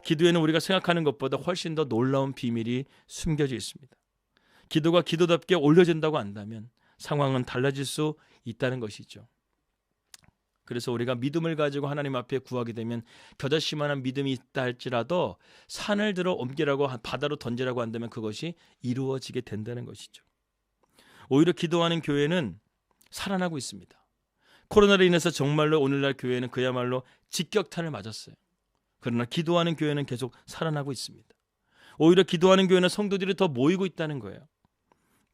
기도에는 우리가 생각하는 것보다 훨씬 더 놀라운 비밀이 숨겨져 있습니다. 기도가 기도답게 올려진다고 한다면 상황은 달라질 수 있다는 것이죠. 그래서 우리가 믿음을 가지고 하나님 앞에 구하게 되면 겨자씨만한 믿음이 있다 할지라도 산을 들어 옮기라고 바다로 던지라고 한다면 그것이 이루어지게 된다는 것이죠. 오히려 기도하는 교회는 살아나고 있습니다. 코로나로 인해서 정말로 오늘날 교회는 그야말로 직격탄을 맞았어요. 그러나 기도하는 교회는 계속 살아나고 있습니다. 오히려 기도하는 교회는 성도들이 더 모이고 있다는 거예요.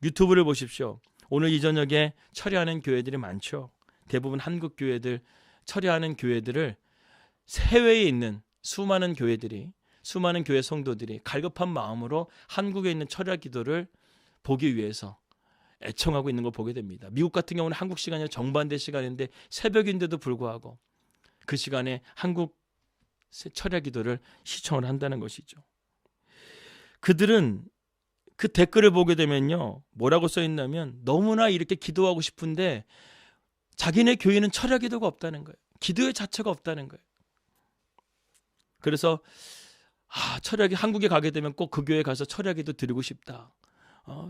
유튜브를 보십시오. 오늘 이 저녁에 철야하는 교회들이 많죠. 대부분 한국 교회들, 철야하는 교회들을 해외에 있는 수많은 교회들이, 수많은 교회 성도들이 갈급한 마음으로 한국에 있는 철야 기도를 보기 위해서 애청하고 있는 걸 보게 됩니다. 미국 같은 경우는 한국 시간이 정반대 시간인데 새벽인데도 불구하고 그 시간에 한국 철야 기도를 시청을 한다는 것이죠. 그들은 그 댓글을 보게 되면요, 뭐라고 써 있냐면 너무나 이렇게 기도하고 싶은데 자기네 교회는 철야 기도가 없다는 거예요. 기도의 자체가 없다는 거예요. 그래서 철야기 한국에 가게 되면 꼭 그 교회 가서 철야 기도 드리고 싶다.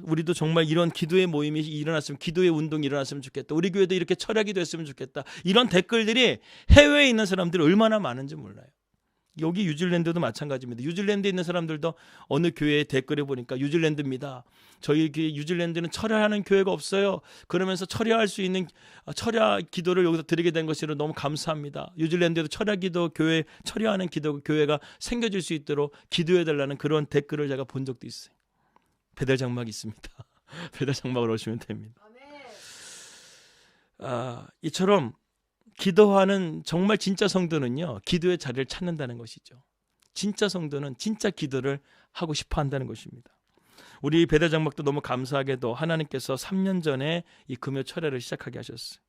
우리도 정말 이런 기도의 모임이 일어났으면, 기도의 운동이 일어났으면 좋겠다. 우리 교회도 이렇게 철야 기도 했으면 좋겠다. 이런 댓글들이 해외에 있는 사람들이 얼마나 많은지 몰라요. 여기 뉴질랜드도 마찬가지입니다. 뉴질랜드에 있는 사람들도 어느 교회에 댓글에 보니까 뉴질랜드입니다. 저희 뉴질랜드는 철야하는 교회가 없어요. 그러면서 철야할 수 있는 철야 기도를 여기서 드리게 된 것으로 너무 감사합니다. 뉴질랜드에도 철야 기도 교회, 철야하는 기도 교회가 생겨질 수 있도록 기도해 달라는 그런 댓글을 제가 본 적도 있어요. 배달 장막이 있습니다. 배달 장막으로 오시면 됩니다. 이처럼 기도하는 정말 진짜 성도는요, 기도의 자리를 찾는다는 것이죠. 진짜 성도는 진짜 기도를 하고 싶어 한다는 것입니다. 우리 배달 장막도 너무 감사하게도 하나님께서 3년 전에 이 금요 철야를 시작하게 하셨어요.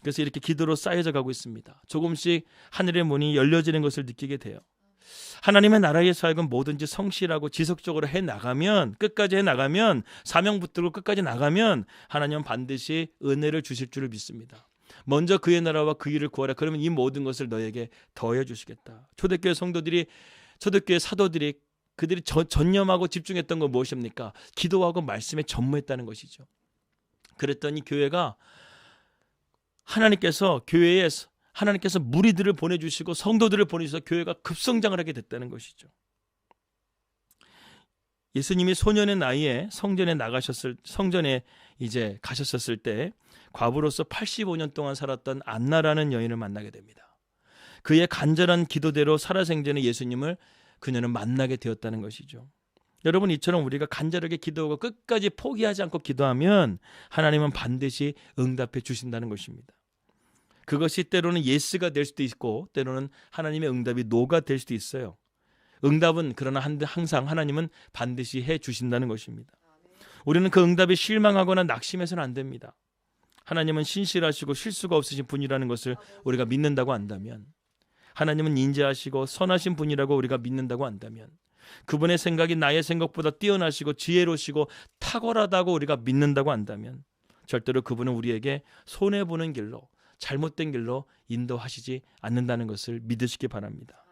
그래서 이렇게 기도로 쌓여져 가고 있습니다. 조금씩 하늘의 문이 열려지는 것을 느끼게 돼요. 하나님의 나라의 사역은 뭐든지 성실하고 지속적으로 해나가면, 끝까지 해나가면, 사명 붙들고 끝까지 나가면 하나님은 반드시 은혜를 주실 줄을 믿습니다. 먼저 그의 나라와 그 일을 구하라. 그러면 이 모든 것을 너에게 더해 주시겠다. 초대교회 성도들이, 초대교회 사도들이 그들이 전념하고 집중했던 건 무엇입니까? 기도하고 말씀에 전무했다는 것이죠. 그랬더니 교회가 하나님께서 무리들을 보내주시고 성도들을 보내주셔서 교회가 급성장을 하게 됐다는 것이죠. 예수님이 소년의 나이에 성전에 이제 가셨었을 때 과부로서 85년 동안 살았던 안나라는 여인을 만나게 됩니다. 그의 간절한 기도대로 살아생전에 예수님을 그녀는 만나게 되었다는 것이죠. 여러분, 이처럼 우리가 간절하게 기도하고 끝까지 포기하지 않고 기도하면 하나님은 반드시 응답해 주신다는 것입니다. 그것이 때로는 예스가 될 수도 있고 때로는 하나님의 응답이 노가 될 수도 있어요. 응답은 그러나 항상 하나님은 반드시 해 주신다는 것입니다. 우리는 그 응답에 실망하거나 낙심해서는 안 됩니다. 하나님은 신실하시고 실수가 없으신 분이라는 것을 우리가 믿는다고 한다면, 하나님은 인자하시고 선하신 분이라고 우리가 믿는다고 한다면, 그분의 생각이 나의 생각보다 뛰어나시고 지혜로우시고 탁월하다고 우리가 믿는다고 한다면 절대로 그분은 우리에게 손해보는 길로, 잘못된 길로 인도하시지 않는다는 것을 믿으시기 바랍니다.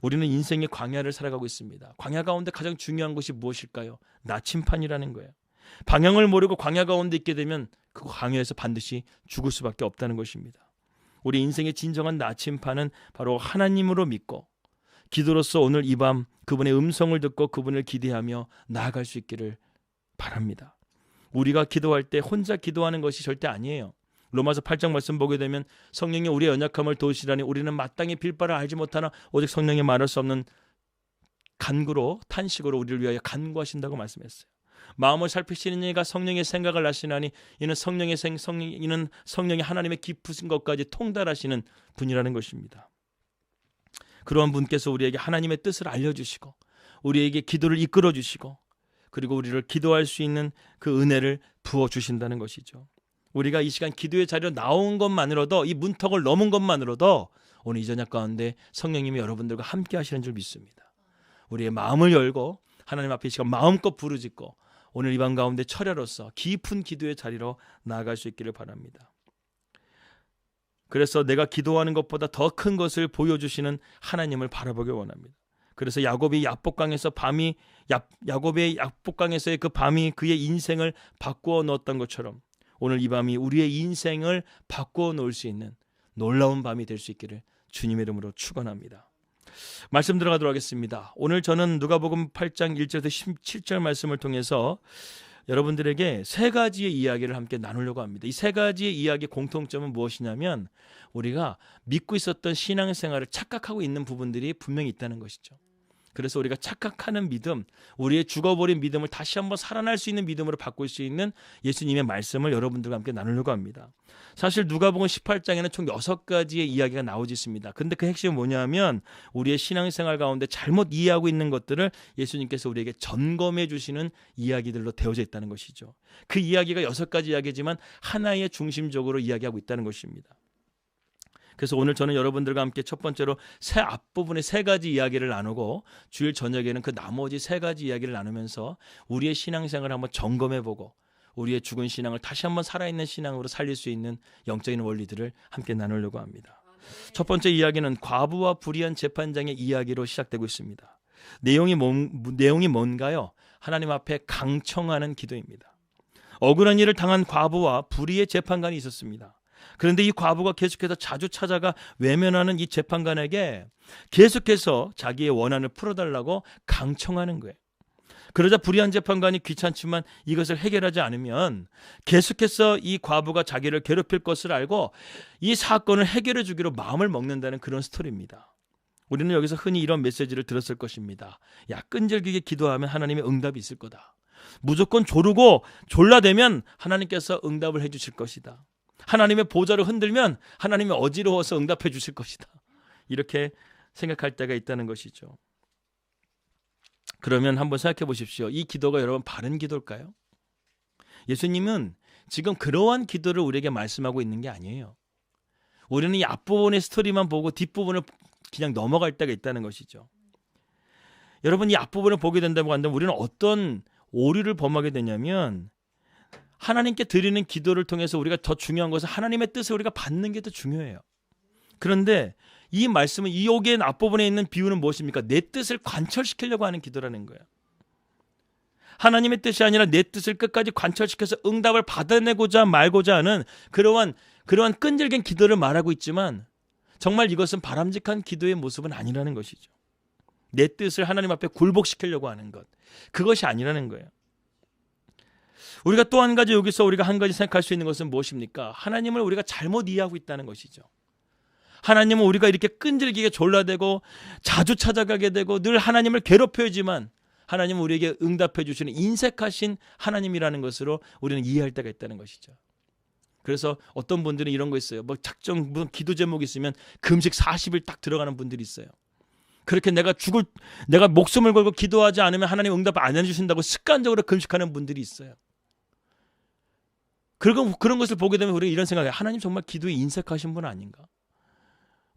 우리는 인생의 광야를 살아가고 있습니다. 광야 가운데 가장 중요한 것이 무엇일까요? 나침판이라는 거예요. 방향을 모르고 광야 가운데 있게 되면 그 광야에서 반드시 죽을 수밖에 없다는 것입니다. 우리 인생의 진정한 나침판은 바로 하나님으로 믿고 기도로서 오늘 이 밤 그분의 음성을 듣고 그분을 기대하며 나아갈 수 있기를 바랍니다. 우리가 기도할 때 혼자 기도하는 것이 절대 아니에요. 로마서 8장 말씀 보게 되면 성령이 우리의 연약함을 도우시라니 우리는 마땅히 빌 바를 알지 못하나 오직 성령이 말할 수 없는 간구로, 탄식으로 우리를 위하여 간구하신다고 말씀했어요. 마음을 살피시는 이가 성령의 생각을 아시나니 이는 성령이 하나님의 깊으신 것까지 통달하시는 분이라는 것입니다. 그러한 분께서 우리에게 하나님의 뜻을 알려주시고 우리에게 기도를 이끌어 주시고 그리고 우리를 기도할 수 있는 그 은혜를 부어주신다는 것이죠. 우리가 이 시간 기도의 자리로 나온 것만으로도, 이 문턱을 넘은 것만으로도 오늘 이 저녁 가운데 성령님이 여러분들과 함께 하시는 줄 믿습니다. 우리의 마음을 열고 하나님 앞에 이 시간 마음껏 부르짖고 오늘 이 밤 가운데 철야로서 깊은 기도의 자리로 나아갈 수 있기를 바랍니다. 그래서 내가 기도하는 것보다 더 큰 것을 보여주시는 하나님을 바라보기 원합니다. 그래서 야곱의 약복강에서의 그 밤이 그의 인생을 바꾸어 놓았던 것처럼 오늘 이 밤이 우리의 인생을 바꾸어 놓을 수 있는 놀라운 밤이 될 수 있기를 주님의 이름으로 축원합니다. 말씀 들어가도록 하겠습니다. 오늘 저는 누가복음 8장 1절에서 17절 말씀을 통해서 여러분들에게 세 가지의 이야기를 함께 나누려고 합니다. 이 세 가지의 이야기의 공통점은 무엇이냐면 우리가 믿고 있었던 신앙생활을 착각하고 있는 부분들이 분명히 있다는 것이죠. 그래서 우리가 착각하는 믿음, 우리의 죽어버린 믿음을 다시 한번 살아날 수 있는 믿음으로 바꿀 수 있는 예수님의 말씀을 여러분들과 함께 나누려고 합니다. 사실 누가복음 18장에는 총 6가지의 이야기가 나오고 있습니다. 근데 그 핵심은 뭐냐면 우리의 신앙생활 가운데 잘못 이해하고 있는 것들을 예수님께서 우리에게 점검해 주시는 이야기들로 되어져 있다는 것이죠. 그 이야기가 6가지 이야기지만 하나의 중심적으로 이야기하고 있다는 것입니다. 그래서 오늘 저는 여러분들과 함께 첫 번째로 앞부분의 3가지 이야기를 나누고 주일 저녁에는 그 나머지 3가지 이야기를 나누면서 우리의 신앙생활을 한번 점검해보고 우리의 죽은 신앙을 다시 한번 살아있는 신앙으로 살릴 수 있는 영적인 원리들을 함께 나누려고 합니다. 첫 번째 이야기는 과부와 불의한 재판장의 이야기로 시작되고 있습니다. 내용이 뭔가요? 하나님 앞에 강청하는 기도입니다. 억울한 일을 당한 과부와 불의의 재판관이 있었습니다. 그런데 이 과부가 계속해서 자주 찾아가 외면하는 이 재판관에게 계속해서 자기의 원한을 풀어달라고 강청하는 거예요. 그러자 불의한 재판관이 귀찮지만 이것을 해결하지 않으면 계속해서 이 과부가 자기를 괴롭힐 것을 알고 이 사건을 해결해 주기로 마음을 먹는다는 그런 스토리입니다. 우리는 여기서 흔히 이런 메시지를 들었을 것입니다. 야, 끈질기게 기도하면 하나님의 응답이 있을 거다. 무조건 조르고 졸라대면 하나님께서 응답을 해 주실 것이다. 하나님의 보좌를 흔들면 하나님이 어지러워서 응답해 주실 것이다. 이렇게 생각할 때가 있다는 것이죠. 그러면 한번 생각해 보십시오. 이 기도가 여러분 바른 기도일까요? 예수님은 지금 그러한 기도를 우리에게 말씀하고 있는 게 아니에요. 우리는 이 앞부분의 스토리만 보고 뒷부분을 그냥 넘어갈 때가 있다는 것이죠. 여러분 이 앞부분을 보게 된다고 한다면 우리는 어떤 오류를 범하게 되냐면 하나님께 드리는 기도를 통해서 우리가 더 중요한 것은 하나님의 뜻을 우리가 받는 게 더 중요해요. 그런데 이 말씀은 이 여기에 앞부분에 있는 비유는 무엇입니까? 내 뜻을 관철시키려고 하는 기도라는 거예요. 하나님의 뜻이 아니라 내 뜻을 끝까지 관철시켜서 응답을 받아내고자 말고자 하는 그러한 끈질긴 기도를 말하고 있지만 정말 이것은 바람직한 기도의 모습은 아니라는 것이죠. 내 뜻을 하나님 앞에 굴복시키려고 하는 것, 그것이 아니라는 거예요. 우리가 또 한 가지 여기서 우리가 한 가지 생각할 수 있는 것은 무엇입니까? 하나님을 우리가 잘못 이해하고 있다는 것이죠. 하나님은 우리가 이렇게 끈질기게 졸라대고 자주 찾아가게 되고 늘 하나님을 괴롭혀야지만 하나님은 우리에게 응답해 주시는 인색하신 하나님이라는 것으로 우리는 이해할 때가 있다는 것이죠. 그래서 어떤 분들은 이런 거 있어요. 뭐 작정 무슨 기도 제목이 있으면 금식 40일 딱 들어가는 분들이 있어요. 그렇게 내가 목숨을 걸고 기도하지 않으면 하나님 응답 안 해주신다고 습관적으로 금식하는 분들이 있어요. 그런 것을 보게 되면 우리가 이런 생각해요. 하나님 정말 기도에 인색하신 분 아닌가?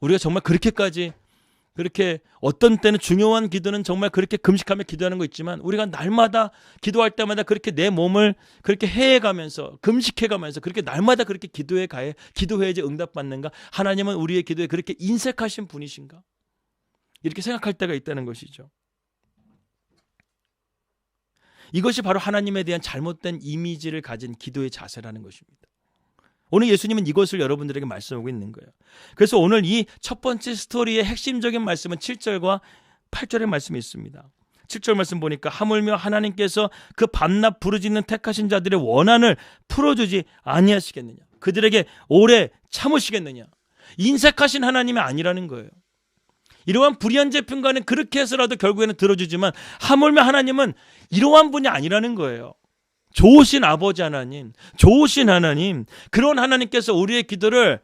우리가 정말 그렇게 어떤 때는 중요한 기도는 정말 그렇게 금식하며 기도하는 거 있지만 우리가 날마다 기도할 때마다 그렇게 내 몸을 그렇게 해가면서 금식해가면서 그렇게 날마다 그렇게 기도해야지 응답받는가? 하나님은 우리의 기도에 그렇게 인색하신 분이신가? 이렇게 생각할 때가 있다는 것이죠. 이것이 바로 하나님에 대한 잘못된 이미지를 가진 기도의 자세라는 것입니다. 오늘 예수님은 이것을 여러분들에게 말씀하고 있는 거예요. 그래서 오늘 이 첫 번째 스토리의 핵심적인 말씀은 7절과 8절의 말씀이 있습니다. 7절 말씀 보니까 하물며 하나님께서 그 밤낮 부르짖는 택하신 자들의 원한을 풀어주지 아니하시겠느냐. 그들에게 오래 참으시겠느냐. 인색하신 하나님이 아니라는 거예요. 이러한 불의한 재판관은 그렇게 해서라도 결국에는 들어주지만 하물며 하나님은 이러한 분이 아니라는 거예요. 좋으신 아버지 하나님, 좋으신 하나님, 그런 하나님께서 우리의 기도를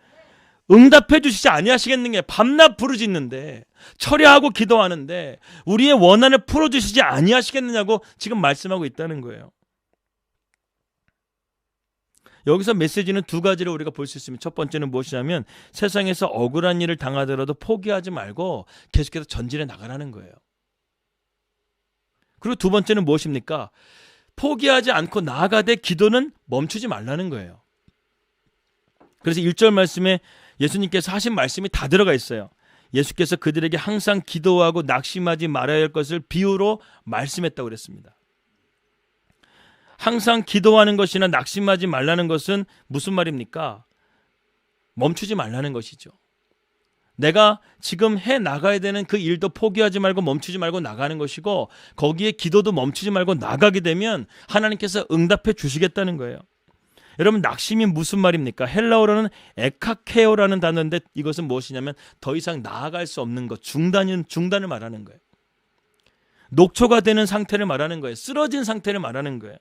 응답해 주시지 아니하시겠느냐. 밤낮 부르짖는데 철야하고 기도하는데 우리의 원한을 풀어주시지 아니하시겠느냐고 지금 말씀하고 있다는 거예요. 여기서 메시지는 2가지를 우리가 볼 수 있습니다. 첫 번째는 무엇이냐면 세상에서 억울한 일을 당하더라도 포기하지 말고 계속해서 전진해 나가라는 거예요. 그리고 2번째는 무엇입니까? 포기하지 않고 나아가되 기도는 멈추지 말라는 거예요. 그래서 1절 말씀에 예수님께서 하신 말씀이 다 들어가 있어요. 예수께서 그들에게 항상 기도하고 낙심하지 말아야 할 것을 비유로 말씀했다고 그랬습니다. 항상 기도하는 것이나 낙심하지 말라는 것은 무슨 말입니까? 멈추지 말라는 것이죠. 내가 지금 해 나가야 되는 그 일도 포기하지 말고 멈추지 말고 나가는 것이고, 거기에 기도도 멈추지 말고 나가게 되면 하나님께서 응답해 주시겠다는 거예요. 여러분, 낙심이 무슨 말입니까? 헬라어로는 에카케오라는 단어인데 이것은 무엇이냐면 더 이상 나아갈 수 없는 것, 중단을 말하는 거예요. 녹초가 되는 상태를 말하는 거예요. 쓰러진 상태를 말하는 거예요.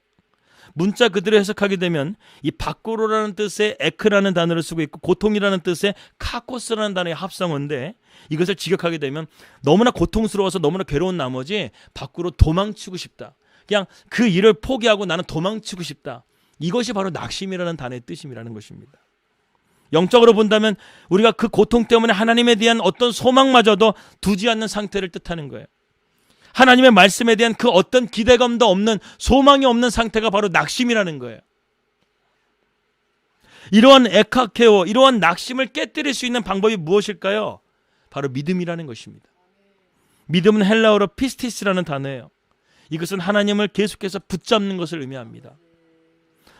문자 그대로 해석하게 되면 이 밖으로라는 뜻의 에크라는 단어를 쓰고 있고, 고통이라는 뜻의 카코스라는 단어의 합성어인데, 이것을 직역하게 되면 너무나 고통스러워서 너무나 괴로운 나머지 밖으로 도망치고 싶다. 그냥 그 일을 포기하고 나는 도망치고 싶다. 이것이 바로 낙심이라는 단어의 뜻임이라는 것입니다. 영적으로 본다면 우리가 그 고통 때문에 하나님에 대한 어떤 소망마저도 두지 않는 상태를 뜻하는 거예요. 하나님의 말씀에 대한 그 어떤 기대감도 없는, 소망이 없는 상태가 바로 낙심이라는 거예요. 이러한 에카케오, 이러한 낙심을 깨뜨릴 수 있는 방법이 무엇일까요? 바로 믿음이라는 것입니다. 믿음은 헬라어로 피스티스라는 단어예요. 이것은 하나님을 계속해서 붙잡는 것을 의미합니다.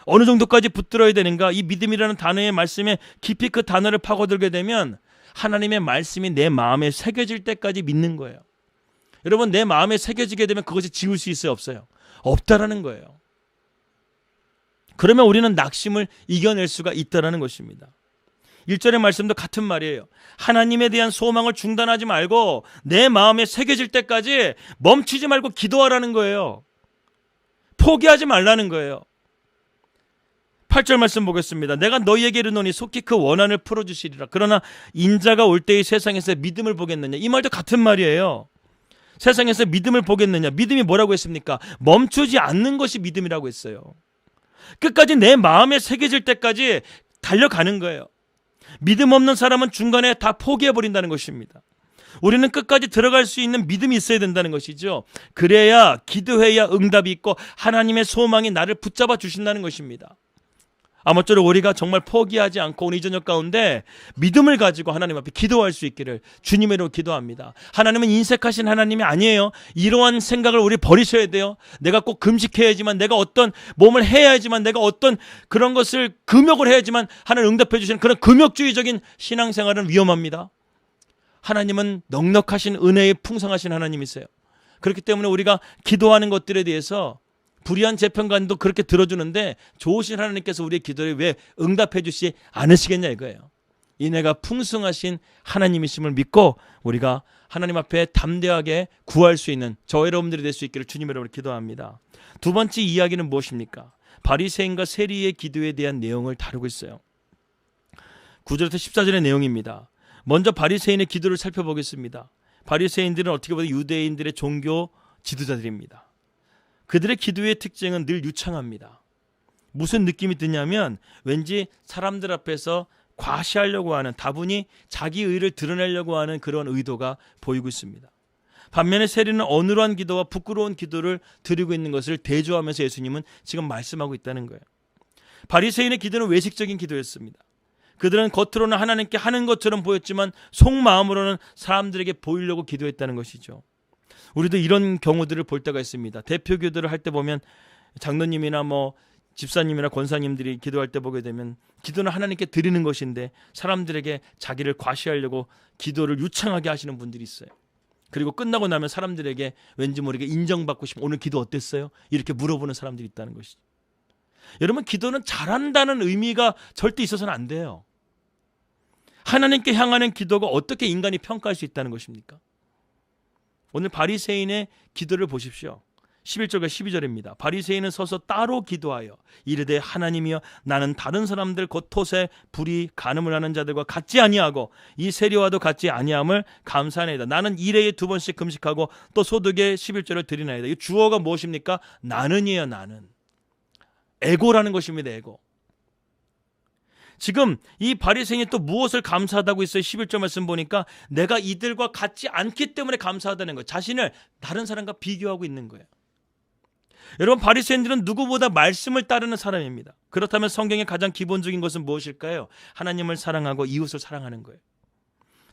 어느 정도까지 붙들어야 되는가? 이 믿음이라는 단어의 말씀에 깊이 그 단어를 파고들게 되면 하나님의 말씀이 내 마음에 새겨질 때까지 믿는 거예요. 여러분, 내 마음에 새겨지게 되면 그것이 지울 수 있어요, 없어요? 없다라는 거예요. 그러면 우리는 낙심을 이겨낼 수가 있다라는 것입니다. 1절의 말씀도 같은 말이에요. 하나님에 대한 소망을 중단하지 말고 내 마음에 새겨질 때까지 멈추지 말고 기도하라는 거예요. 포기하지 말라는 거예요. 8절 말씀 보겠습니다. 내가 너희에게 이르노니 속히 그 원한을 풀어주시리라. 그러나 인자가 올 때의 세상에서 믿음을 보겠느냐. 이 말도 같은 말이에요. 세상에서 믿음을 보겠느냐. 믿음이 뭐라고 했습니까? 멈추지 않는 것이 믿음이라고 했어요. 끝까지 내 마음에 새겨질 때까지 달려가는 거예요. 믿음 없는 사람은 중간에 다 포기해버린다는 것입니다. 우리는 끝까지 들어갈 수 있는 믿음이 있어야 된다는 것이죠. 그래야 기도해야 응답이 있고 하나님의 소망이 나를 붙잡아 주신다는 것입니다. 아무쪼록 우리가 정말 포기하지 않고 오늘 이 저녁 가운데 믿음을 가지고 하나님 앞에 기도할 수 있기를 주님의 이름으로 기도합니다. 하나님은 인색하신 하나님이 아니에요. 이러한 생각을 우리 버리셔야 돼요. 내가 꼭 금식해야지만, 내가 어떤 몸을 해야지만, 내가 어떤 그런 것을 금욕을 해야지만 하나님 응답해 주시는 그런 금욕주의적인 신앙생활은 위험합니다. 하나님은 넉넉하신 은혜의 풍성하신 하나님이세요. 그렇기 때문에 우리가 기도하는 것들에 대해서 불의한 재평가도 그렇게 들어주는데 좋으신 하나님께서 우리의 기도를 왜 응답해 주시지 않으시겠냐 이거예요. 인애가 풍성하신 하나님이심을 믿고 우리가 하나님 앞에 담대하게 구할 수 있는 저 여러분들이 될 수 있기를 주님의 이름으로 기도합니다. 두 번째 이야기는 무엇입니까? 바리새인과 세리의 기도에 대한 내용을 다루고 있어요. 9절부터 14절의 내용입니다. 먼저 바리새인의 기도를 살펴보겠습니다. 바리새인들은 어떻게 보면 유대인들의 종교 지도자들입니다. 그들의 기도의 특징은 늘 유창합니다. 무슨 느낌이 드냐면 왠지 사람들 앞에서 과시하려고 하는, 다분히 자기 의를 드러내려고 하는 그런 의도가 보이고 있습니다. 반면에 세리는 어눌한 기도와 부끄러운 기도를 드리고 있는 것을 대조하면서 예수님은 지금 말씀하고 있다는 거예요. 바리새인의 기도는 외식적인 기도였습니다. 그들은 겉으로는 하나님께 하는 것처럼 보였지만 속마음으로는 사람들에게 보이려고 기도했다는 것이죠. 우리도 이런 경우들을 볼 때가 있습니다. 대표 기도를 할 때 보면 장로님이나 집사님이나 권사님들이 기도할 때 보게 되면 기도는 하나님께 드리는 것인데 사람들에게 자기를 과시하려고 기도를 유창하게 하시는 분들이 있어요. 그리고 끝나고 나면 사람들에게 왠지 모르게 인정받고 싶으면 오늘 기도 어땠어요? 이렇게 물어보는 사람들이 있다는 것이죠. 여러분, 기도는 잘한다는 의미가 절대 있어서는 안 돼요. 하나님께 향하는 기도가 어떻게 인간이 평가할 수 있다는 것입니까? 오늘 바리새인의 기도를 보십시오. 11절과 12절입니다. 바리새인은 서서 따로 기도하여 이르되 하나님이여 나는 다른 사람들 곧 톳에 불이 간음을 하는 자들과 같지 아니하고 이 세리와도 같지 아니함을 감사하나이다. 나는 일회에 2번씩 금식하고 또 소득의 11절을 드리나이다. 이 주어가 무엇입니까? 나는이에요. 나는. 에고라는 것입니다. 에고. 지금 이 바리새인이 또 무엇을 감사하다고 있어요? 11절 말씀 보니까 내가 이들과 같지 않기 때문에 감사하다는 거예요. 자신을 다른 사람과 비교하고 있는 거예요. 여러분, 바리새인들은 누구보다 말씀을 따르는 사람입니다. 그렇다면 성경의 가장 기본적인 것은 무엇일까요? 하나님을 사랑하고 이웃을 사랑하는 거예요.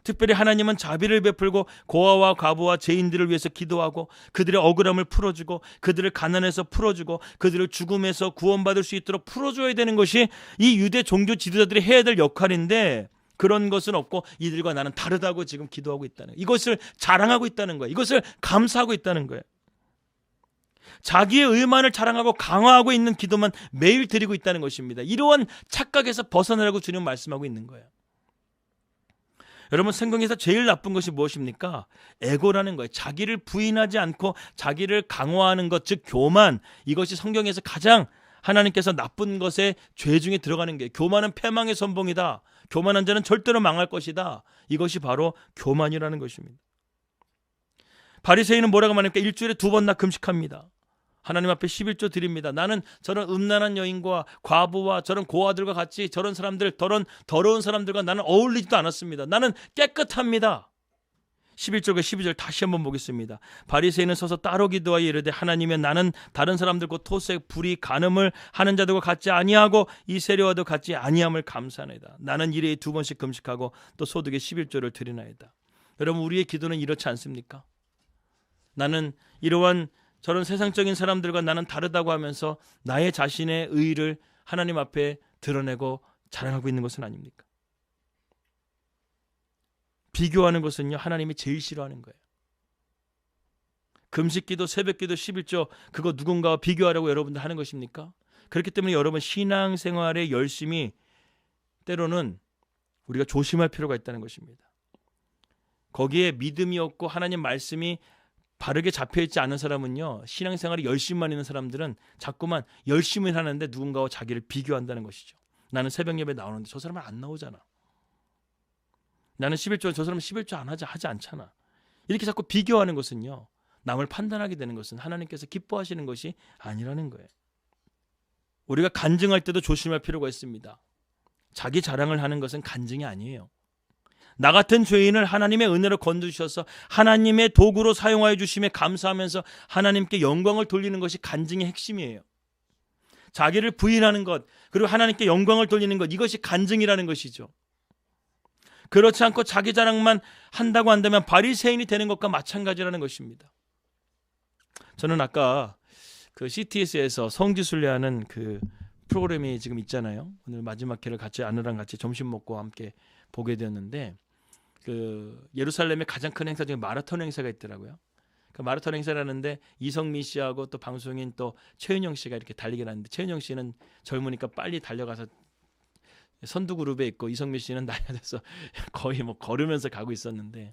특별히 하나님은 자비를 베풀고 고아와 과부와 죄인들을 위해서 기도하고 그들의 억울함을 풀어주고 그들을 가난에서 풀어주고 그들을 죽음에서 구원받을 수 있도록 풀어줘야 되는 것이 이 유대 종교 지도자들이 해야 될 역할인데, 그런 것은 없고 이들과 나는 다르다고 지금 기도하고 있다는 거예요. 이것을 자랑하고 있다는 거예요. 이것을 감사하고 있다는 거예요. 자기의 의만을 자랑하고 강화하고 있는 기도만 매일 드리고 있다는 것입니다. 이러한 착각에서 벗어나라고 주님 말씀하고 있는 거예요. 여러분, 성경에서 제일 나쁜 것이 무엇입니까? 에고라는 거예요. 자기를 부인하지 않고 자기를 강화하는 것, 즉 교만. 이것이 성경에서 가장 하나님께서 나쁜 것의 죄 중에 들어가는 게, 교만은 패망의 선봉이다. 교만한 자는 절대로 망할 것이다. 이것이 바로 교만이라는 것입니다. 바리새인은 뭐라고 말합니까? 일주일에 2번 나 금식합니다. 하나님 앞에 11조 드립니다. 나는 저런 음란한 여인과 과부와 저런 고아들과 같이 저런 사람들, 저런 더러운 사람들과 나는 어울리지도 않았습니다. 나는 깨끗합니다. 11절과 12절 다시 한번 보겠습니다. 바리새인은 서서 따로 기도하여 이르되 하나님의 나는 다른 사람들 곧 토색, 불의, 간음을 하는 자들과 같지 아니하고 이 세례와도 같지 아니함을 감사하나이다. 나는 일에 2번씩 금식하고 또 소득의 11조를 드리나이다. 여러분, 우리의 기도는 이렇지 않습니까? 나는 이러한 저런 세상적인 사람들과 나는 다르다고 하면서 나의 자신의 의의를 하나님 앞에 드러내고 자랑하고 있는 것은 아닙니까? 비교하는 것은요, 하나님이 제일 싫어하는 거예요. 금식기도, 새벽기도, 11조 그거 누군가와 비교하려고 여러분들 하는 것입니까? 그렇기 때문에 여러분, 신앙생활의 열심이 때로는 우리가 조심할 필요가 있다는 것입니다. 거기에 믿음이 없고 하나님 말씀이 바르게 잡혀있지 않은 사람은요, 신앙생활에 열심만 있는 사람들은 자꾸만 열심히 하는데 누군가와 자기를 비교한다는 것이죠. 나는 새벽 예배 나오는데 저 사람은 안 나오잖아. 나는 11조, 저 사람은 11조 안 하지 않잖아. 이렇게 자꾸 비교하는 것은요, 남을 판단하게 되는 것은 하나님께서 기뻐하시는 것이 아니라는 거예요. 우리가 간증할 때도 조심할 필요가 있습니다. 자기 자랑을 하는 것은 간증이 아니에요. 나 같은 죄인을 하나님의 은혜로 건져주셔서 하나님의 도구로 사용하여 주심에 감사하면서 하나님께 영광을 돌리는 것이 간증의 핵심이에요. 자기를 부인하는 것, 그리고 하나님께 영광을 돌리는 것, 이것이 간증이라는 것이죠. 그렇지 않고 자기 자랑만 한다고 한다면 바리새인이 되는 것과 마찬가지라는 것입니다. 저는 아까 그 CTS에서 성지순례하는 그 프로그램이 지금 있잖아요. 오늘 마지막 회를 같이 아내랑 같이 점심 먹고 함께 보게 되었는데, 그 예루살렘의 가장 큰 행사 중에 마라톤 행사가 있더라고요. 그 마라톤 행사를 하는데 이성민 씨하고 또 방송인 또 최은영 씨가 이렇게 달리게 하는데, 최은영 씨는 젊으니까 빨리 달려가서 선두 그룹에 있고 이성민 씨는 나이가 돼서 거의 뭐 걸으면서 가고 있었는데,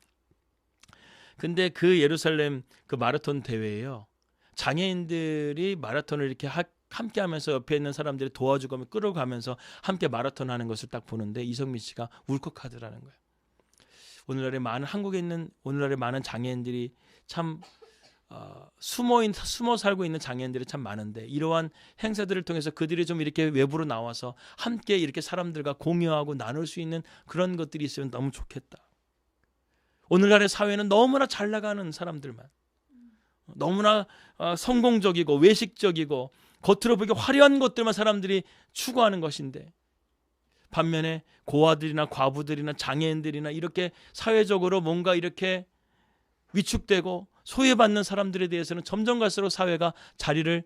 근데 그 예루살렘 그 마라톤 대회에요, 장애인들이 마라톤을 이렇게 함께 하면서 옆에 있는 사람들이 도와주고 끌어가면서 함께 마라톤 하는 것을 딱 보는데 이성민 씨가 울컥하더라는 거예요. 오늘날에 많은 한국에 있는 오늘날에 많은 장애인들이 참 숨어 살고 있는 장애인들이 참 많은데, 이러한 행사들을 통해서 그들이 좀 이렇게 외부로 나와서 함께 이렇게 사람들과 공유하고 나눌 수 있는 그런 것들이 있으면 너무 좋겠다. 오늘날의 사회는 너무나 잘 나가는 사람들만, 너무나 성공적이고 외식적이고 겉으로 보기 화려한 것들만 사람들이 추구하는 것인데, 반면에 고아들이나 과부들이나 장애인들이나 이렇게 사회적으로 뭔가 이렇게 위축되고 소외받는 사람들에 대해서는 점점 갈수록 사회가 자리를,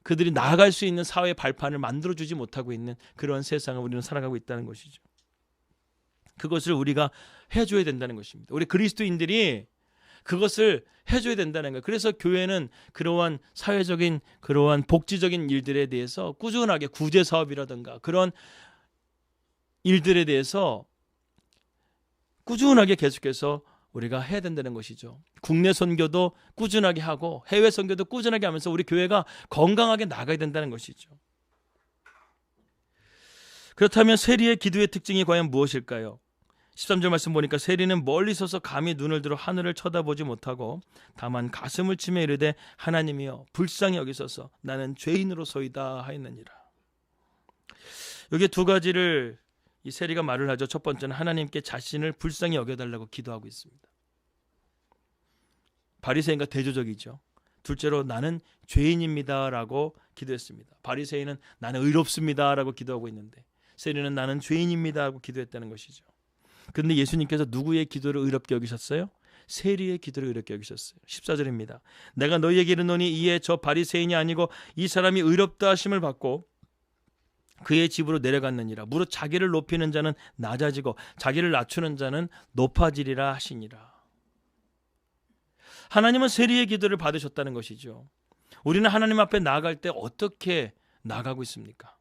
그들이 나아갈 수 있는 사회 발판을 만들어주지 못하고 있는 그런 세상을 우리는 살아가고 있다는 것이죠. 그것을 우리가 해줘야 된다는 것입니다. 우리 그리스도인들이 그것을 해줘야 된다는 거예요. 그래서 교회는 그러한 사회적인 그러한 복지적인 일들에 대해서 꾸준하게 구제 사업이라든가 그런 일들에 대해서 꾸준하게 계속해서 우리가 해야 된다는 것이죠. 국내 선교도 꾸준하게 하고 해외 선교도 꾸준하게 하면서 우리 교회가 건강하게 나가야 된다는 것이죠. 그렇다면 세리의 기도의 특징이 과연 무엇일까요? 13절 말씀 보니까 세리는 멀리 서서 감히 눈을 들어 하늘을 쳐다보지 못하고 다만 가슴을 치며 이르되 하나님이여 불쌍히 여기소서 나는 죄인으로소이다 하였느니라. 여기 두 가지를 이 세리가 말을 하죠. 첫 번째는 하나님께 자신을 불쌍히 여겨달라고 기도하고 있습니다. 바리새인과 대조적이죠. 둘째로 나는 죄인입니다라고 기도했습니다. 바리새인은 나는 의롭습니다라고 기도하고 있는데 세리는 나는 죄인입니다 하고 기도했다는 것이죠. 그런데 예수님께서 누구의 기도를 의롭게 여기셨어요? 세리의 기도를 의롭게 여기셨어요. 14절입니다. 내가 너희에게 이르노니 이에 저 바리새인이 아니고 이 사람이 의롭다 하심을 받고 그의 집으로 내려갔느니라. 무릇 자기를 높이는 자는 낮아지고 자기를 낮추는 자는 높아지리라 하시니라. 하나님은 세리의 기도를 받으셨다는 것이죠. 우리는 하나님 앞에 나아갈 때 어떻게 나가고 있습니까?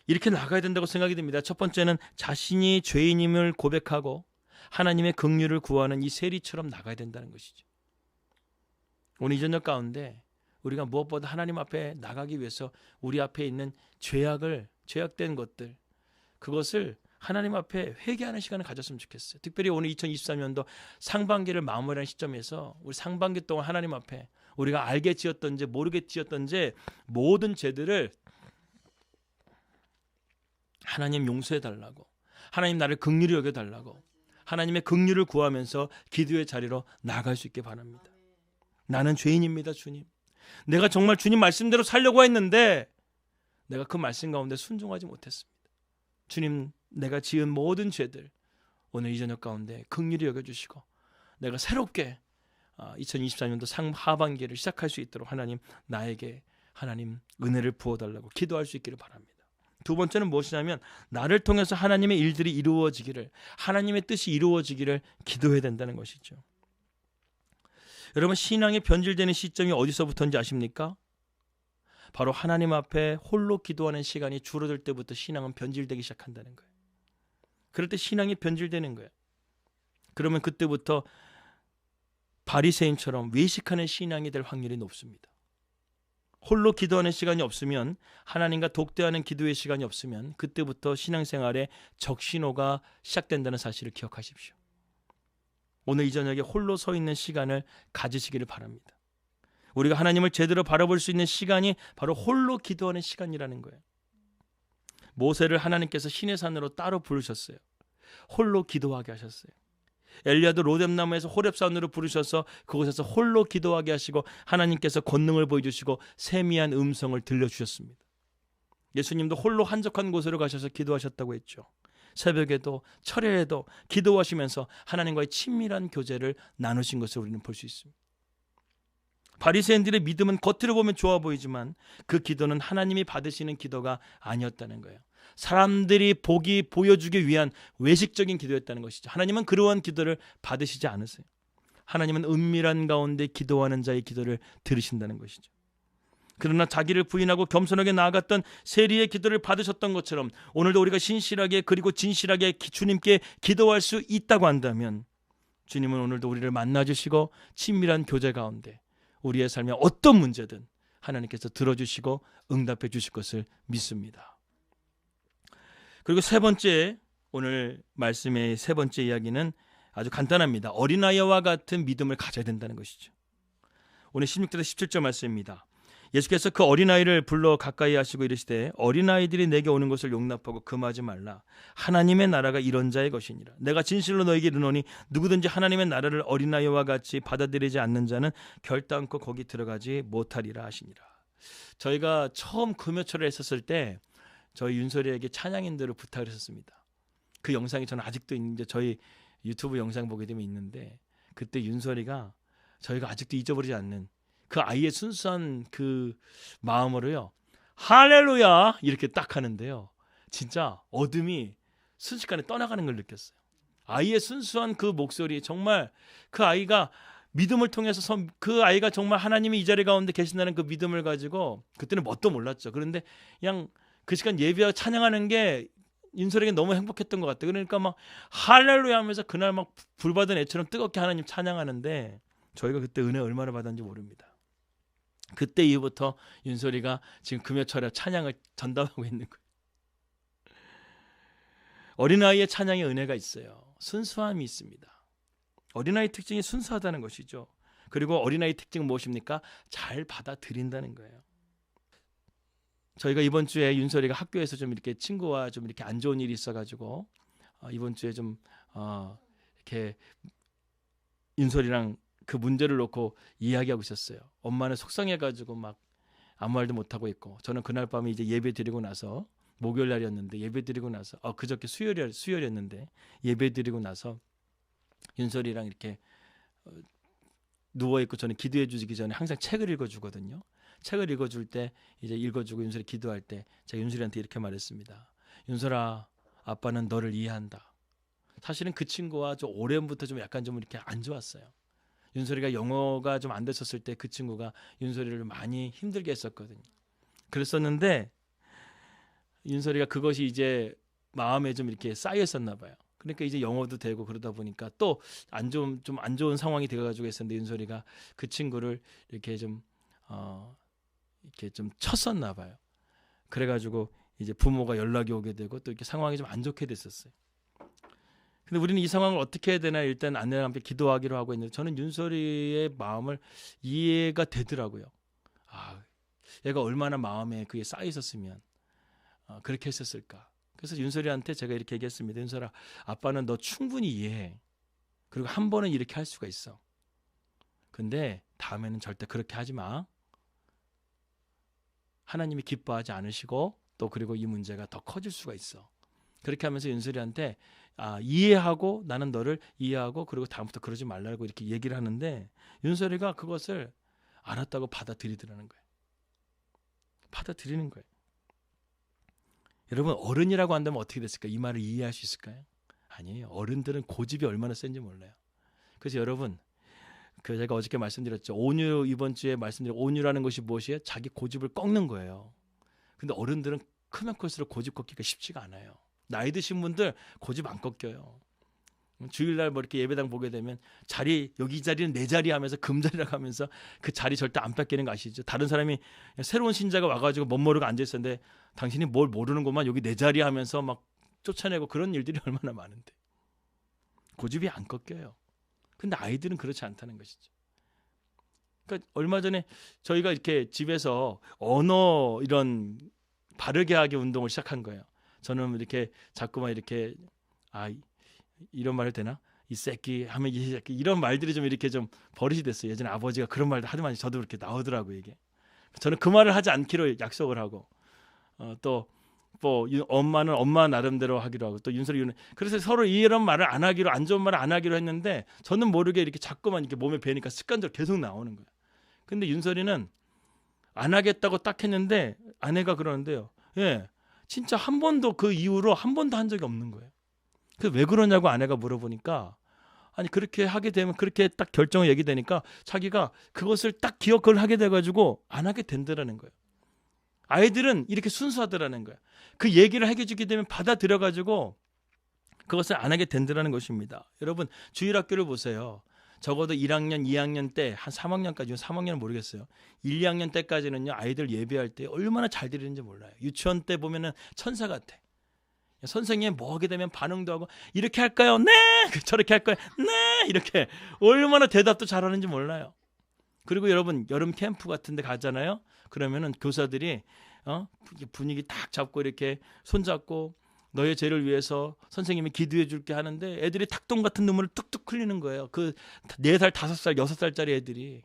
이렇게 나가야 된다고 생각이 듭니다. 첫 번째는 자신이 죄인임을 고백하고 하나님의 긍휼을 구하는 이 세리처럼 나가야 된다는 것이죠. 오늘 이 저녁 가운데 우리가 무엇보다 하나님 앞에 나가기 위해서 우리 앞에 있는 죄악된 것들, 그것을 하나님 앞에 회개하는 시간을 가졌으면 좋겠어요. 특별히 오늘 2023년도 상반기를 마무리하는 시점에서 우리 상반기 동안 하나님 앞에 우리가 알게 지었던지 모르게 지었던지 모든 죄들을 하나님 용서해달라고, 하나님 나를 긍휼히 여겨달라고, 하나님의 긍휼을 구하면서 기도의 자리로 나갈 수 있게 바랍니다. 나는 죄인입니다, 주님. 내가 정말 주님 말씀대로 살려고 했는데 내가 그 말씀 가운데 순종하지 못했습니다. 주님, 내가 지은 모든 죄들 오늘 이 저녁 가운데 긍휼히 여겨주시고 내가 새롭게 2024년도 상하반기를 시작할 수 있도록 나에게 하나님 은혜를 부어달라고 기도할 수 있기를 바랍니다. 두 번째는 무엇이냐면 나를 통해서 하나님의 일들이 이루어지기를, 하나님의 뜻이 이루어지기를 기도해야 된다는 것이죠. 여러분, 신앙이 변질되는 시점이 어디서부터인지 아십니까? 바로 하나님 앞에 홀로 기도하는 시간이 줄어들 때부터 신앙은 변질되기 시작한다는 거예요. 그럴 때 신앙이 변질되는 거예요. 그러면 그때부터 바리새인처럼 외식하는 신앙이 될 확률이 높습니다. 홀로 기도하는 시간이 없으면, 하나님과 독대하는 기도의 시간이 없으면 그때부터 신앙생활에 적신호가 시작된다는 사실을 기억하십시오. 오늘 이 저녁에 홀로 서 있는 시간을 가지시기를 바랍니다. 우리가 하나님을 제대로 바라볼 수 있는 시간이 바로 홀로 기도하는 시간이라는 거예요. 모세를 하나님께서 시내산으로 따로 부르셨어요. 홀로 기도하게 하셨어요. 엘리야도 로뎀나무에서 호렙산으로 부르셔서 그곳에서 홀로 기도하게 하시고 하나님께서 권능을 보여주시고 세미한 음성을 들려주셨습니다. 예수님도 홀로 한적한 곳으로 가셔서 기도하셨다고 했죠. 새벽에도 철야에도 기도하시면서 하나님과의 친밀한 교제를 나누신 것을 우리는 볼 수 있습니다. 바리새인들의 믿음은 겉으로 보면 좋아 보이지만 그 기도는 하나님이 받으시는 기도가 아니었다는 거예요. 사람들이 보여주기 위한 외식적인 기도였다는 것이죠. 하나님은 그러한 기도를 받으시지 않으세요. 하나님은 은밀한 가운데 기도하는 자의 기도를 들으신다는 것이죠. 그러나 자기를 부인하고 겸손하게 나아갔던 세리의 기도를 받으셨던 것처럼 오늘도 우리가 신실하게 그리고 진실하게 주님께 기도할 수 있다고 한다면 주님은 오늘도 우리를 만나주시고 친밀한 교제 가운데 우리의 삶에 어떤 문제든 하나님께서 들어주시고 응답해 주실 것을 믿습니다. 그리고 세 번째, 오늘 말씀의 세 번째 이야기는 아주 간단합니다. 어린아이와 같은 믿음을 가져야 된다는 것이죠. 오늘 16절에서 17절 말씀입니다. 예수께서 그 어린아이를 불러 가까이 하시고 이르시되 어린아이들이 내게 오는 것을 용납하고 금하지 말라. 하나님의 나라가 이런 자의 것이니라. 내가 진실로 너에게 이르노니 누구든지 하나님의 나라를 어린아이와 같이 받아들이지 않는 자는 결단코 거기 들어가지 못하리라 하시니라. 저희가 처음 금요철을 했었을 때 저희 윤설이에게 찬양인들을 부탁을 했었습니다. 그 영상이 저는 아직도 이제 저희 유튜브 영상 보게 되면 있는데 그때 윤설이가 저희가 아직도 잊어버리지 않는 그 아이의 순수한 그 마음으로요, 할렐루야 이렇게 딱 하는데요, 진짜 어둠이 순식간에 떠나가는 걸 느꼈어요. 아이의 순수한 그 목소리, 정말 그 아이가 믿음을 통해서 그 아이가 정말 하나님이 이 자리 가운데 계신다는 그 믿음을 가지고, 그때는 뭣도 몰랐죠. 그런데 그냥 그 시간 예배하고 찬양하는 게 윤설에게 너무 행복했던 것 같아요. 그러니까 막 할렐루야 하면서 그날 막 불받은 애처럼 뜨겁게 하나님 찬양하는데 저희가 그때 은혜 얼마나 받았는지 모릅니다. 그때 이후부터 윤설이가 지금 금요철에 찬양을 전담하고 있는 거예요. 어린아이의 찬양에 은혜가 있어요. 순수함이 있습니다. 어린아이 특징이 순수하다는 것이죠. 그리고 어린아이 특징은 무엇입니까? 잘 받아들인다는 거예요. 저희가 이번 주에 윤설이가 학교에서 좀 이렇게 친구와 좀 이렇게 안 좋은 일이 있어가지고 이번 주에 좀 이렇게 윤설이랑 그 문제를 놓고 이야기하고 있었어요. 엄마는 속상해가지고 막 아무 말도 못하고 있고, 저는 그날 밤에 이제 예배 드리고 나서 목요일 날이었는데 예배 드리고 나서 그저께 수요일이었는데 예배 드리고 나서 윤설이랑 이렇게 누워 있고 저는 기도해 주기 전에 항상 책을 읽어 주거든요. 책을 읽어 줄 때 이제 읽어 주고 윤설이 기도할 때 제가 윤설이한테 이렇게 말했습니다. 윤설아, 아빠는 너를 이해한다. 사실은 그 친구와 좀 오래전부터 좀 약간 좀 이렇게 안 좋았어요. 윤설이가 영어가 좀 안 됐었을 때 그 친구가 윤설이를 많이 힘들게 했었거든요. 그랬었는데 윤설이가 그것이 이제 마음에 좀 이렇게 쌓였었나 봐요. 그러니까 이제 영어도 되고 그러다 보니까 또 좀 안 좋은 상황이 돼가지고 했었는데 윤설이가 그 친구를 이렇게 좀 이렇게 좀 쳤었나 봐요. 그래가지고 이제 부모가 연락이 오게 되고 또 이렇게 상황이 좀 안 좋게 됐었어요. 근데 우리는 이 상황을 어떻게 해야 되나 일단 아내랑 함께 기도하기로 하고 있는데 저는 윤설이의 마음을 이해가 되더라고요. 얘가 얼마나 마음에 그게 쌓여 있었으면 그렇게 했었을까. 그래서 윤설이한테 제가 이렇게 얘기했습니다. 윤설아, 아빠는 너 충분히 이해해. 그리고 한 번은 이렇게 할 수가 있어. 근데 다음에는 절대 그렇게 하지 마. 하나님이 기뻐하지 않으시고 또 그리고 이 문제가 더 커질 수가 있어. 그렇게 하면서 윤설이한테 이해하고 나는 너를 이해하고 그리고 다음부터 그러지 말라고 이렇게 얘기를 하는데 윤설이가 그것을 알았다고 받아들이더라는 거예요. 받아들이는 거예요. 여러분, 어른이라고 한다면 어떻게 됐을까? 이 말을 이해할 수 있을까요? 아니에요. 어른들은 고집이 얼마나 센지 몰라요. 그래서 여러분, 제가 어저께 말씀드렸죠. 온유, 이번 주에 말씀드린 온유라는 것이 무엇이에요? 자기 고집을 꺾는 거예요. 근데 어른들은 크면 클수록 고집 꺾기가 쉽지가 않아요. 나이 드신 분들 고집 안 꺾여요. 주일날 뭐 이렇게 예배당 보게 되면 여기 자리는 내 자리 하면서 금자리라고 하면서 그 자리 절대 안 뺏기는 거 아시죠? 다른 사람이 새로운 신자가 와가지고 멋 모르고 앉아있었는데 당신이 뭘 모르는구만 여기 내 자리 하면서 막 쫓아내고 그런 일들이 얼마나 많은데 고집이 안 꺾여요. 근데 아이들은 그렇지 않다는 것이죠. 그러니까 얼마 전에 저희가 이렇게 집에서 언어 이런 바르게 하기 운동을 시작한 거예요. 저는 이렇게 자꾸만 이렇게 이런 말 해도 되나? 이 새끼 하면 이 새끼 이런 말들이 좀 이렇게 좀 버릇이 됐어요. 예전에 아버지가 그런 말도 하더만 저도 그렇게 나오더라고요. 이게 저는 그 말을 하지 않기로 약속을 하고 또 뭐 엄마는 엄마 나름대로 하기로 하고 또 윤설이 그래서 서로 이런 말을 안 하기로 안 좋은 말을 안 하기로 했는데 저는 모르게 이렇게 자꾸만 이렇게 몸에 배니까 습관적으로 계속 나오는 거예요. 근데 윤설이는 안 하겠다고 딱 했는데 아내가 그러는데요. 예, 진짜 한 번도 그 이후로 한 번도 한 적이 없는 거예요. 그 왜 그러냐고 아내가 물어보니까 아니 그렇게 하게 되면 그렇게 딱 결정을 얘기 되니까 자기가 그것을 딱 기억을 하게 돼가지고 안 하게 된다라는 거예요. 아이들은 이렇게 순수하더라는 거예요. 그 얘기를 하게 주게 되면 받아들여가지고 그것을 안 하게 된다라는 것입니다. 여러분 주일학교를 보세요. 적어도 1학년, 2학년 때 한 3학년까지 3학년은 모르겠어요. 1, 2학년 때까지는요 아이들 예배할 때 얼마나 잘 들리는지 몰라요. 유치원 때 보면은 천사 같아. 선생님 뭐 하게 되면 반응도 하고 이렇게 할까요? 네! 저렇게 할까요? 네! 이렇게 얼마나 대답도 잘하는지 몰라요. 그리고 여러분 여름 캠프 같은 데 가잖아요. 그러면은 교사들이 분위기 딱 잡고 이렇게 손잡고 너의 죄를 위해서 선생님이 기도해 줄게 하는데 애들이 닭똥 같은 눈물을 뚝뚝 흘리는 거예요. 그 4살, 5살, 6살짜리 애들이.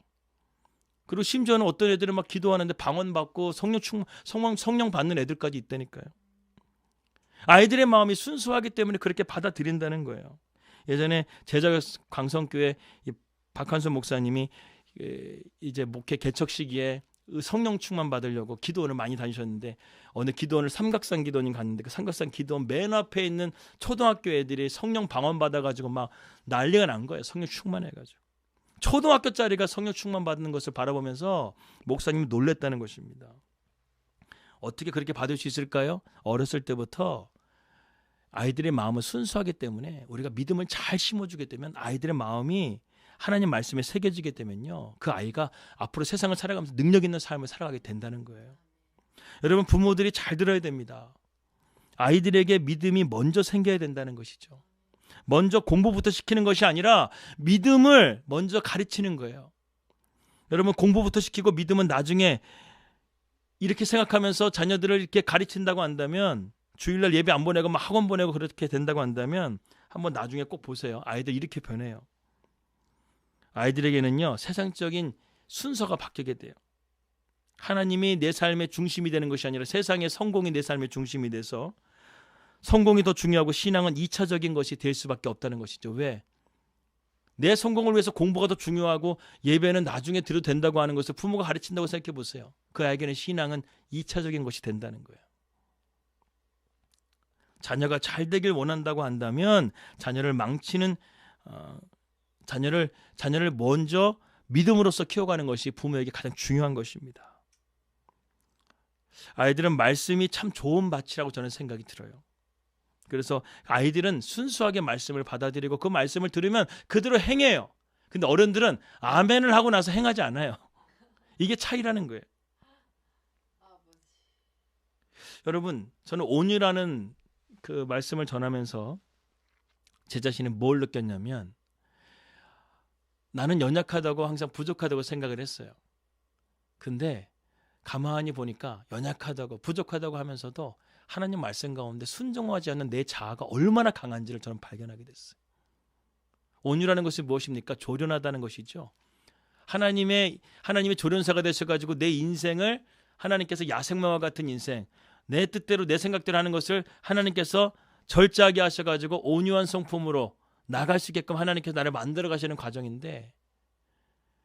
그리고 심지어는 어떤 애들은 막 기도하는데 방언 받고 성령 받는 애들까지 있다니까요. 아이들의 마음이 순수하기 때문에 그렇게 받아들인다는 거예요. 예전에 제자 광성교회 박한선 목사님이 이제 목회 개척 시기에 성령 충만 받으려고 기도원을 많이 다니셨는데 어느 기도원을 삼각산 기도원이 갔는데 그 삼각산 기도원 맨 앞에 있는 초등학교 애들이 성령 방언 받아가지고 막 난리가 난 거예요. 성령 충만해가지고. 초등학교짜리가 성령 충만 받는 것을 바라보면서 목사님이 놀랬다는 것입니다. 어떻게 그렇게 받을 수 있을까요? 어렸을 때부터 아이들의 마음은 순수하기 때문에 우리가 믿음을 잘 심어주게 되면 아이들의 마음이 하나님 말씀에 새겨지게 되면요. 그 아이가 앞으로 세상을 살아가면서 능력 있는 삶을 살아가게 된다는 거예요. 여러분 부모들이 잘 들어야 됩니다. 아이들에게 믿음이 먼저 생겨야 된다는 것이죠. 먼저 공부부터 시키는 것이 아니라 믿음을 먼저 가르치는 거예요. 여러분 공부부터 시키고 믿음은 나중에 이렇게 생각하면서 자녀들을 이렇게 가르친다고 한다면 주일날 예배 안 보내고 막 학원 보내고 그렇게 된다고 한다면 한번 나중에 꼭 보세요. 아이들 이렇게 변해요. 아이들에게는요 세상적인 순서가 바뀌게 돼요. 하나님이 내 삶의 중심이 되는 것이 아니라 세상의 성공이 내 삶의 중심이 돼서 성공이 더 중요하고 신앙은 2차적인 것이 될 수밖에 없다는 것이죠. 왜? 내 성공을 위해서 공부가 더 중요하고 예배는 나중에 드려도 된다고 하는 것을 부모가 가르친다고 생각해 보세요. 그 아이에게는 신앙은 2차적인 것이 된다는 거예요. 자녀가 잘 되길 원한다고 한다면 자녀를 망치는 자녀를 먼저 믿음으로써 키워가는 것이 부모에게 가장 중요한 것입니다. 아이들은 말씀이 참 좋은 밭이라고 저는 생각이 들어요. 그래서 아이들은 순수하게 말씀을 받아들이고 그 말씀을 들으면 그대로 행해요. 근데 어른들은 아멘을 하고 나서 행하지 않아요. 이게 차이라는 거예요. 여러분, 저는 온유라는 그 말씀을 전하면서 제 자신이 뭘 느꼈냐면 나는 연약하다고 항상 부족하다고 생각을 했어요. 근데 가만히 보니까 연약하다고 부족하다고 하면서도 하나님 말씀 가운데 순종하지 않는 내 자아가 얼마나 강한지를 저는 발견하게 됐어요. 온유라는 것이 무엇입니까? 조련하다는 것이죠. 하나님의 조련사가 되셔가지고 내 인생을 하나님께서 야생마와 같은 인생, 내 뜻대로 내 생각대로 하는 것을 하나님께서 절제하게 하셔가지고 온유한 성품으로 나갈 수 있게끔 하나님께서 나를 만들어 가시는 과정인데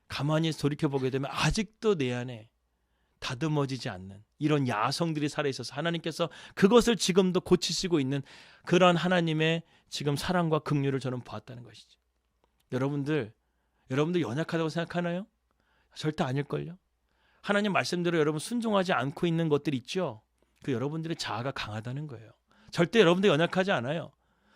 가만히 돌이켜보게 되면 아직도 내 안에 다듬어지지 않는 이런 야성들이 살아있어서 하나님께서 그것을 지금도 고치시고 있는 그러한 하나님의 지금 사랑과 긍휼을 저는 보았다는 것이죠. 여러분들 연약하다고 생각하나요? 절대 아닐걸요. 하나님 말씀대로 여러분 순종하지 않고 있는 것들 있죠. 그 여러분들의 자아가 강하다는 거예요. 절대 여러분들 연약하지 않아요.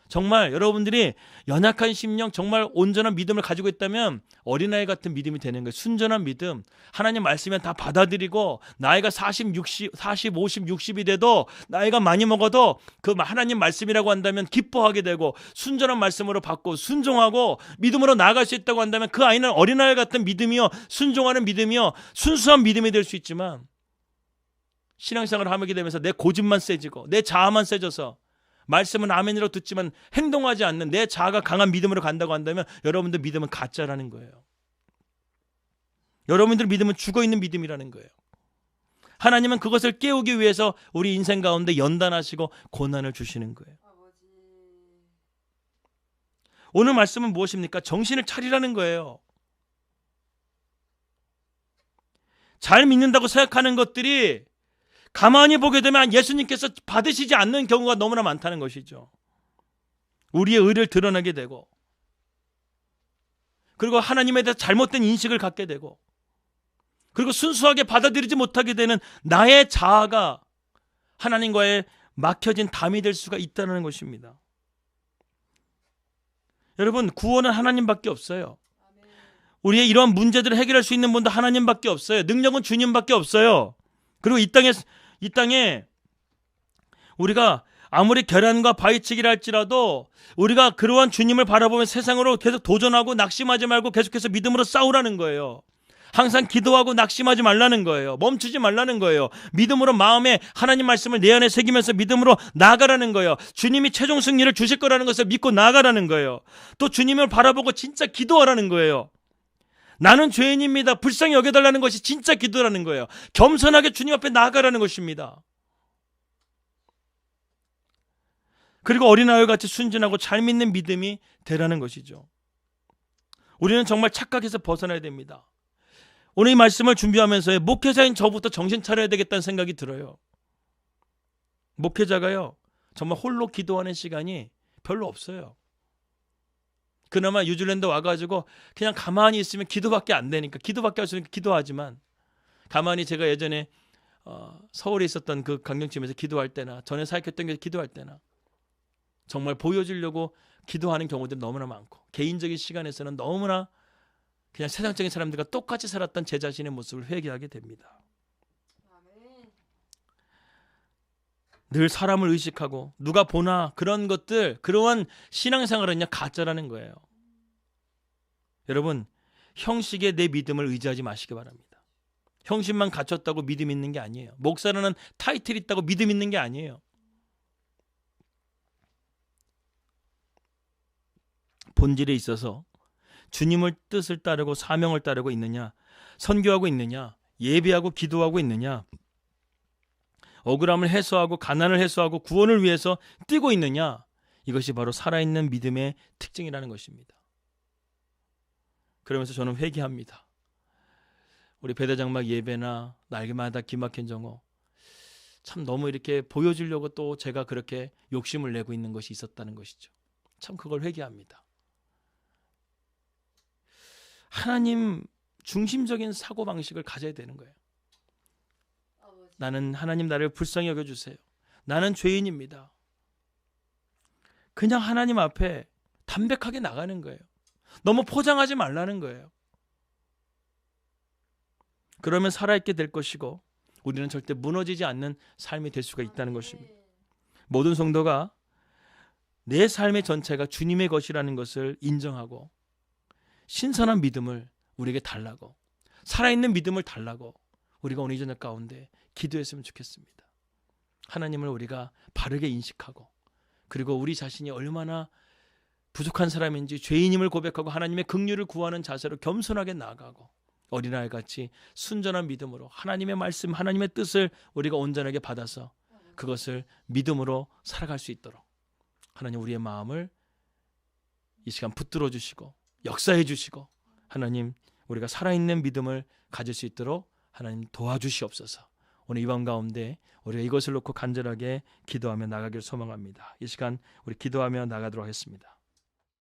정말 여러분들이 연약한 심령, 정말 온전한 믿음을 가지고 있다면 어린아이 같은 믿음이 되는 거예요. 순전한 믿음. 하나님 말씀에 다 받아들이고 나이가 40, 50, 60이 돼도 나이가 많이 먹어도 그 하나님 말씀이라고 한다면 기뻐하게 되고 순전한 말씀으로 받고 순종하고 믿음으로 나아갈 수 있다고 한다면 그 아이는 어린아이 같은 믿음이요. 순종하는 믿음이요. 순수한 믿음이 될 수 있지만 신앙생활을 하게 되면서 내 고집만 세지고 내 자아만 세져서 말씀은 아멘이라고 듣지만 행동하지 않는 내 자아가 강한 믿음으로 간다고 한다면 여러분들 믿음은 가짜라는 거예요. 여러분들 믿음은 죽어있는 믿음이라는 거예요. 하나님은 그것을 깨우기 위해서 우리 인생 가운데 연단하시고 고난을 주시는 거예요. 오늘 말씀은 무엇입니까? 정신을 차리라는 거예요. 잘 믿는다고 생각하는 것들이 가만히 보게 되면 예수님께서 받으시지 않는 경우가 너무나 많다는 것이죠. 우리의 의를 드러내게 되고 그리고 하나님에 대해서 잘못된 인식을 갖게 되고 그리고 순수하게 받아들이지 못하게 되는 나의 자아가 하나님과의 막혀진 담이 될 수가 있다는 것입니다. 여러분, 구원은 하나님밖에 없어요. 우리의 이러한 문제들을 해결할 수 있는 분도 하나님밖에 없어요. 능력은 주님밖에 없어요. 그리고 이 땅에 우리가 아무리 계란과 바위치기를 할지라도 우리가 그러한 주님을 바라보면 세상으로 계속 도전하고 낙심하지 말고 계속해서 믿음으로 싸우라는 거예요. 항상 기도하고 낙심하지 말라는 거예요. 멈추지 말라는 거예요. 믿음으로 마음에 하나님 말씀을 내 안에 새기면서 믿음으로 나아가라는 거예요. 주님이 최종 승리를 주실 거라는 것을 믿고 나아가라는 거예요. 또 주님을 바라보고 진짜 기도하라는 거예요. 나는 죄인입니다. 불쌍히 여겨달라는 것이 진짜 기도라는 거예요. 겸손하게 주님 앞에 나아가라는 것입니다. 그리고 어린아이와 같이 순진하고 잘 믿는 믿음이 되라는 것이죠. 우리는 정말 착각해서 벗어나야 됩니다. 오늘 이 말씀을 준비하면서 목회자인 저부터 정신 차려야 되겠다는 생각이 들어요. 목회자가요, 정말 홀로 기도하는 시간이 별로 없어요. 그나마 뉴질랜드 와가지고 그냥 가만히 있으면 기도밖에 안 되니까 기도밖에 할 수 있으니까 기도하지만 가만히 제가 예전에 서울에 있었던 그 강령팀에서 기도할 때나 전에 사역했던 게 기도할 때나 정말 보여주려고 기도하는 경우들이 너무나 많고 개인적인 시간에서는 너무나 그냥 세상적인 사람들과 똑같이 살았던 제 자신의 모습을 회개하게 됩니다. 늘 사람을 의식하고 누가 보나 그런 것들, 그러한 신앙생활은 그냥 가짜라는 거예요. 여러분, 형식에 내 믿음을 의지하지 마시기 바랍니다. 형식만 갖췄다고 믿음 있는 게 아니에요. 목사라는 타이틀 있다고 믿음 있는 게 아니에요. 본질에 있어서 주님의 뜻을 따르고 사명을 따르고 있느냐, 선교하고 있느냐, 예배하고 기도하고 있느냐? 억울함을 해소하고 가난을 해소하고 구원을 위해서 뛰고 있느냐? 이것이 바로 살아있는 믿음의 특징이라는 것입니다. 그러면서 저는 회개합니다. 우리 배대장막 예배나 날개마다 기막힌 정오, 참 너무 이렇게 보여주려고 또 제가 그렇게 욕심을 내고 있는 것이 있었다는 것이죠. 참 그걸 회개합니다. 하나님 중심적인 사고방식을 가져야 되는 거예요. 나는 하나님 나를 불쌍히 여겨주세요. 나는 죄인입니다. 그냥 하나님 앞에 담백하게 나가는 거예요. 너무 포장하지 말라는 거예요. 그러면 살아있게 될 것이고 우리는 절대 무너지지 않는 삶이 될 수가 있다는 것입니다. 모든 성도가 내 삶의 전체가 주님의 것이라는 것을 인정하고 신선한 믿음을 우리에게 달라고, 살아있는 믿음을 달라고 우리가 오늘 이 저녁 가운데 기도했으면 좋겠습니다. 하나님을 우리가 바르게 인식하고, 그리고 우리 자신이 얼마나 부족한 사람인지 죄인임을 고백하고 하나님의 긍휼을 구하는 자세로 겸손하게 나아가고, 어린아이같이 순전한 믿음으로 하나님의 말씀, 하나님의 뜻을 우리가 온전하게 받아서 그것을 믿음으로 살아갈 수 있도록 하나님 우리의 마음을 이 시간 붙들어 주시고 역사해 주시고, 하나님 우리가 살아있는 믿음을 가질 수 있도록 하나님 도와주시옵소서. 오늘 이 밤 가운데 우리가 이것을 놓고 간절하게 기도하며 나가기를 소망합니다. 이 시간 우리 기도하며 나가도록 하겠습니다.